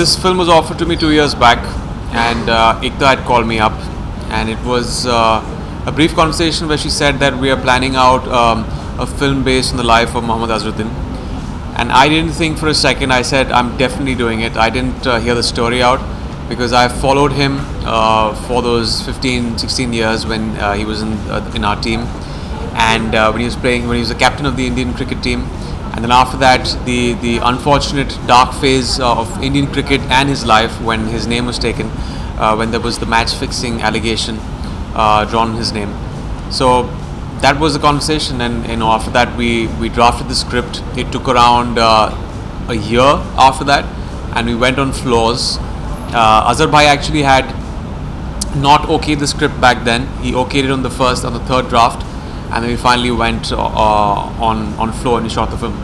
this film was offered to me 2 years back, and Ekta had called me up, and it was a brief conversation where she said that we are planning out a film based on the life of Muhammad Azharuddin. And I didn't think for a second. I said, I'm definitely doing it. I didn't hear the story out because I followed him for those 15, 16 years when he was in our team, and when he was the captain of the Indian cricket team. And then after that, the unfortunate dark phase of Indian cricket and his life when his name was taken, when there was the match fixing allegation drawn on his name. So that was the conversation, and after that we drafted the script. It took around a year after that, and we went on floors. Azhar bhai actually had not okayed the script back then. He okayed it on the third draft, and then we finally went on floor and we shot the film.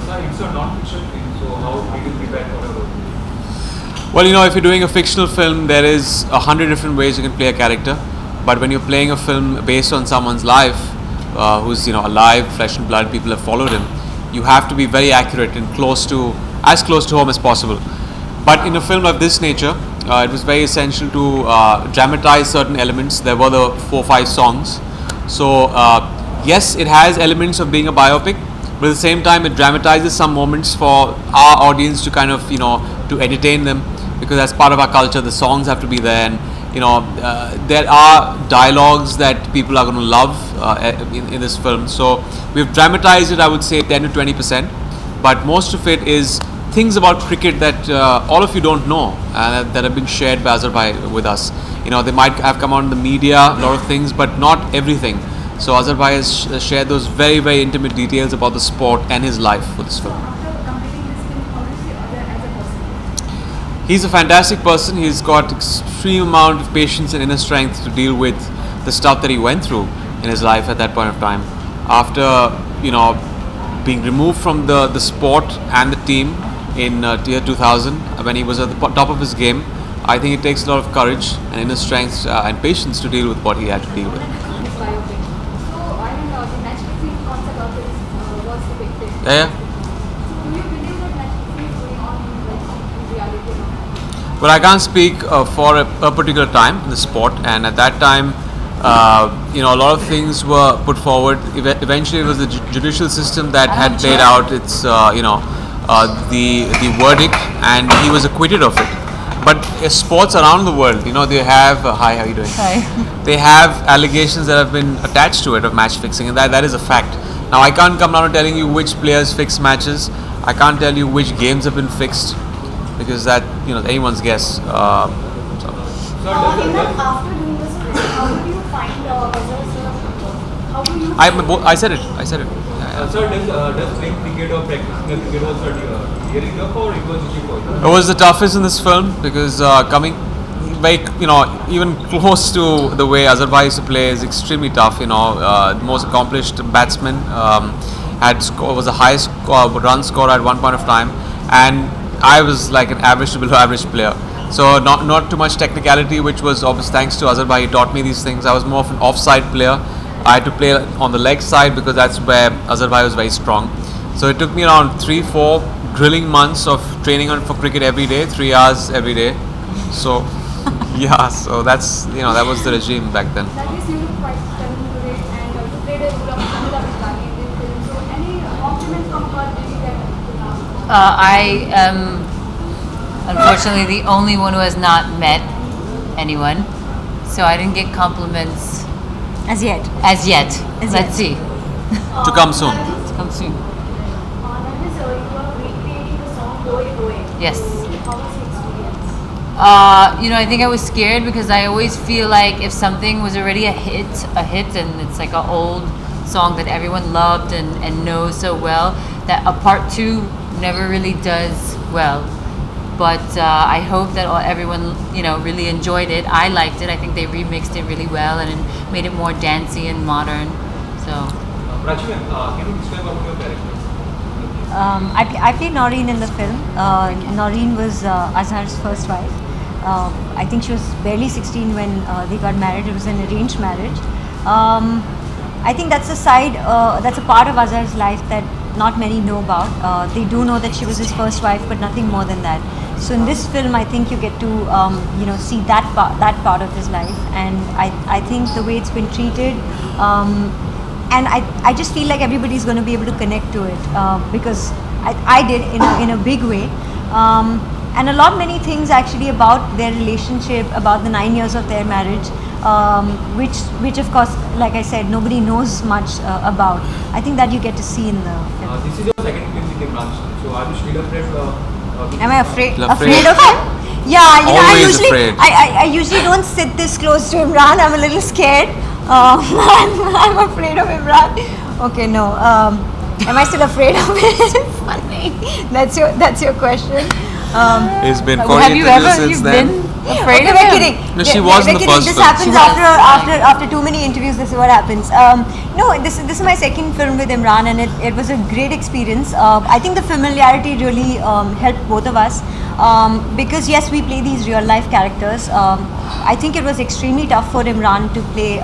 Sir, it's a non-fiction film, so how did you prepare for it? Well, if you're doing a fictional film, there is 100 different ways you can play a character. But when you're playing a film based on someone's life, who's alive, flesh and blood, people have followed him, you have to be very accurate and as close to home as possible. But in a film of this nature, it was very essential to dramatize certain elements. There were the 4 or 5 songs. So yes, it has elements of being a biopic, but at the same time it dramatizes some moments for our audience to kind of to entertain them, because as part of our culture the songs have to be there, and there are dialogues that people are going to love in this film. So we've dramatized it, I would say 10 to 20%, but most of it is things about cricket that all of you don't know, that have been shared by Azhar bhai with us. They might have come out in the media, a lot of things, but not everything. So Azhar bhai has shared those very, very intimate details about the sport and his life for this film. He's a fantastic person. He's got extreme amount of patience and inner strength to deal with the stuff that he went through in his life at that point of time. After being removed from the sport and the team in year 2000, when he was at the top of his game, I think it takes a lot of courage and inner strength and patience to deal with what he had to deal with. Yeah. Well, I can't speak for a particular time in the sport, and at that time, a lot of things were put forward. Eventually, it was the judicial system that had played out its, the verdict, and he was acquitted of it. But sports around the world, they have hi, how are you doing? Hi. They have allegations that have been attached to it of match fixing, and that is a fact. Now, I can't come down to telling you which players fix matches. I can't tell you which games have been fixed, because that anyone's guess. After doing this, how do you find how do you? I said it. Sir, does playing cricket or practicing cricket was really tough, or it was easy for you? It was the toughest in this film because coming very even close to the way Azhar bhai used to play is extremely tough. The most accomplished batsman was the highest run scorer at one point of time, and I was like an average to below average player. So not too much technicality, which was obvious thanks to Azhar bhai. He taught me these things. I was more of an offside player. I had to play on the leg side because that's where Azhar bhai was very strong. So it took me around 3-4 drilling months of training for cricket every day, 3 hours every day. So yeah, so that's that was the regime back then. Nargis, you look quite stunning today, and you played a role of Kamila Bhitani in this film. So any compliments from her did you get? I am unfortunately the only one who has not met anyone, so I didn't get compliments As yet. as yet. As Let's yet. see. To come soon. Come soon. Nargis, you are recreating the song Goe Goe. Yes. How was the experience? I think I was scared because I always feel like if something was already a hit, and it's like an old song that everyone loved and knows so well, that a part 2 never really does well. But I hope that everyone, really enjoyed it. I liked it. I think they remixed it really well and made it more dancey and modern. So. Prachi, can you describe about your character? I played Noreen in the film. Noreen was Azhar's first wife. I think she was barely 16 when they got married. It was an arranged marriage. I think that's a side, that's a part of Azhar's life that not many know about. They do know that she was his first wife, but nothing more than that. So in this film, I think you get to see that part of his life, and I think the way it's been treated, and I just feel like everybody's going to be able to connect to it because I did in a big way. And many things actually about their relationship, about the 9 years of their marriage, which of course, like I said, nobody knows much about. I think that you get to see in the film. This is your second film with Emraan, so are you still afraid? Am I afraid of him? Yeah, Always afraid. I usually don't sit this close to Emraan. I'm a little scared. I'm afraid of Emraan. Okay, no. Am I still afraid of him? Funny. That's your question. He's been Have you ever since then. been afraid Okay, of we're him? kidding. No, she We're was in the kidding. first This film. happens after too many interviews. This is what happens. No, this is my second film with Emraan, and it was a great experience. I think the familiarity really helped both of us because yes, we play these real life characters. I think it was extremely tough for Emraan to play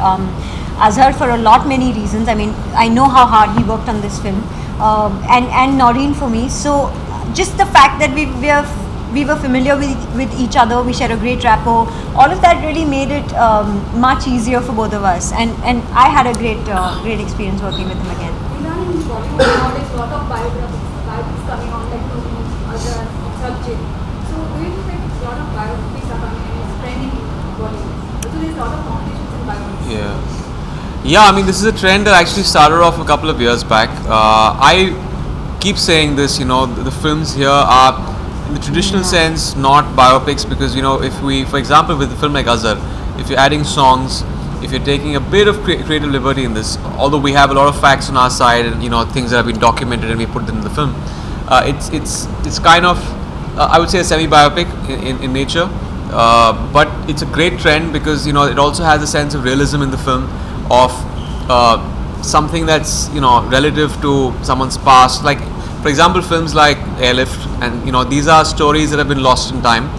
Azhar for many reasons. I mean, I know how hard he worked on this film, and Noreen for me. So just the fact that we were familiar with each other, we shared a great rapport. All of that really made it much easier for both of us, and I had a great experience working with him again. Emraan in Bollywood now there's a lot of biopics coming on, like Azhar, Prachi. So do you think like a lot of biopics are coming and it's trending in Bollywood? So there's a lot of competitions in biopics. Yeah, I mean, this is a trend that actually started off a couple of years back. I keep saying this, the films here are, in the traditional sense, not biopics because, if we, for example, with a film like Azhar, if you're adding songs, if you're taking a bit of creative liberty in this, although we have a lot of facts on our side and, things that have been documented and we put them in the film, it's kind of, I would say, a semi-biopic in nature. But it's a great trend because, it also has a sense of realism in the film of something that's relative to someone's past. Like, for example, films like Airlift, and these are stories that have been lost in time.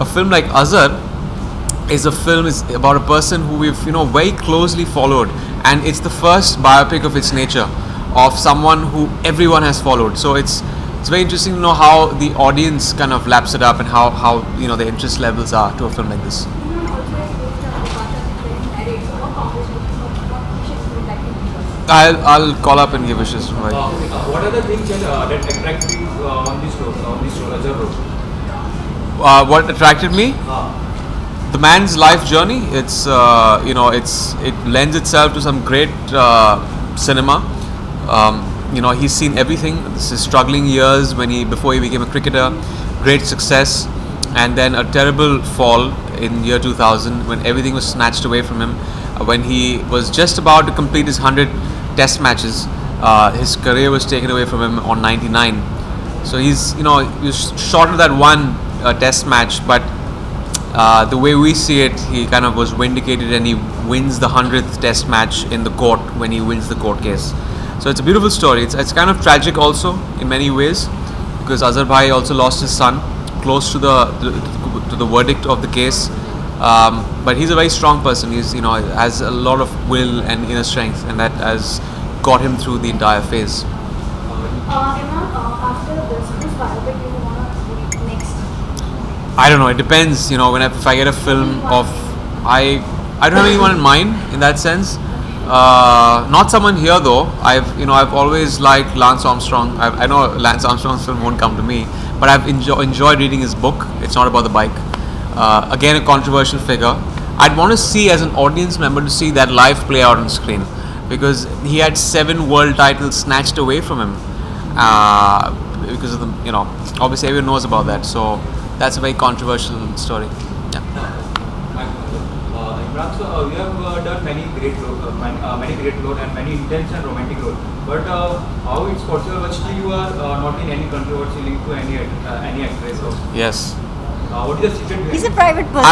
A film like Azhar is about a person who we've very closely followed, and it's the first biopic of its nature of someone who everyone has followed. So it's very interesting to know how the audience kind of laps it up and how the interest levels are to a film like this. Emraan also exposed to the married. So what competitions would you like to do? I'll call up and give wishes. What are the things that attract you on this role, Azhar role? What attracted me? The man's life journey. It lends itself to some great cinema. He's seen everything. This is struggling years before he became a cricketer, great success, and then a terrible fall in year 2000 when everything was snatched away from him. When he was just about to complete his 100 test matches, his career was taken away from him on 99. So he's short of that one test match, but the way we see it, he kind of was vindicated and he wins the 100th test match in the court when he wins the court case. So it's a beautiful story. It's kind of tragic also in many ways because Azhar Bhai also lost his son close to the verdict of the case. But he's a very strong person. He's has a lot of will and inner strength, and that has got him through the entire phase. Emraan, after this biopic, you want to do next? I don't know. It depends. If I get a film of, I don't have anyone in mind in that sense. Not someone here though. I've always liked Lance Armstrong. I know Lance Armstrong's film won't come to me, but I've enjoyed reading his book. It's not about the bike. Again, a controversial figure. I'd want to see, as an audience member, to see that life play out on screen because he had 7 world titles snatched away from him because of the obviously everyone knows about that. So that's a very controversial story. Yeah. Emraan, so you have done many great roles and many intense and romantic roles. But how it's possible? But still, you are not in any controversy linked to any actress. So, Yes. what is the secret behind He's a it? private person.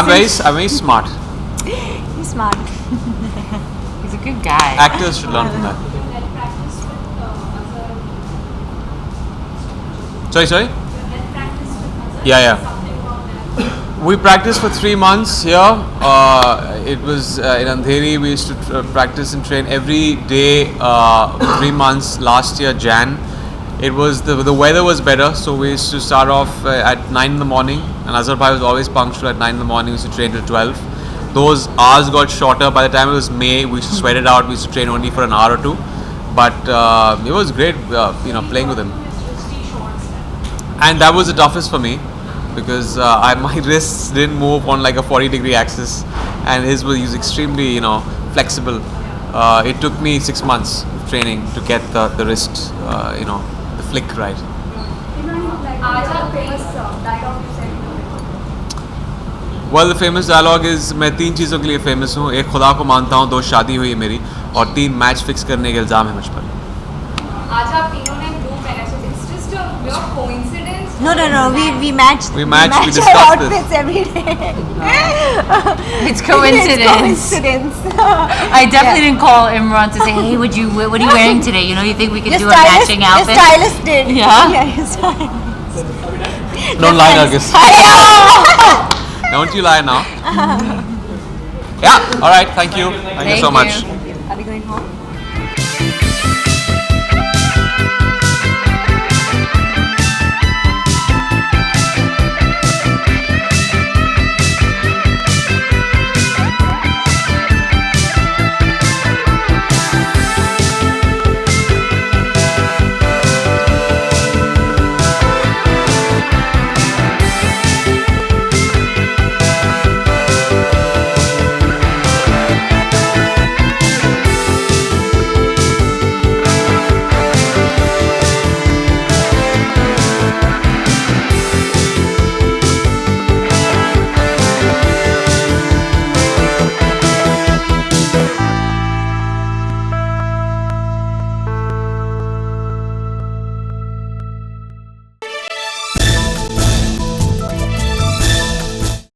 I'm very smart. He's smart. He's a good guy. Actors should learn from that. And practice with Azhar. Sorry. And practice with Azhar. Yeah. Something about that. We practiced for 3 months here. It was in Andheri. We used to practice and train every day for 3 months last year, Jan. it was the weather was better, so we used to start off at 9 in the morning, and Azhar was always punctual at 9 in the morning. We used to train till 12. Those hours got shorter. By the time it was May, we used to sweat it out. We used to train only for an hour or two, but it was great, playing with him. And that was the toughest for me because my wrists didn't move on like a 40-degree axis, and he was extremely, flexible. It took me 6 months of training to get the wrist, the flick right. Azhar famous dialogue you said. Well, the famous dialogue is मैं 3 चीज़ों के लिए famous हूँ. एक खुदा को मानता हूँ, 2 शादी हुई है मेरी, और 3 मैच फिक्स करने के इल्ज़ाम है मुझ पर. आज आप तीनों ने blue पहना, so it's just a pure coincidence. No, we matched. We matched, we our discussed this. outfits every day. It's coincidence. Coincidence. I definitely didn't call Emraan to say, hey, what are you wearing today? You think we could do a matching outfit? Your stylist did. Yeah? Yeah, your stylist. Don't lie, Nargis. Don't you lie now. Yeah. All right. Thank you. Thank you so Thank much. you.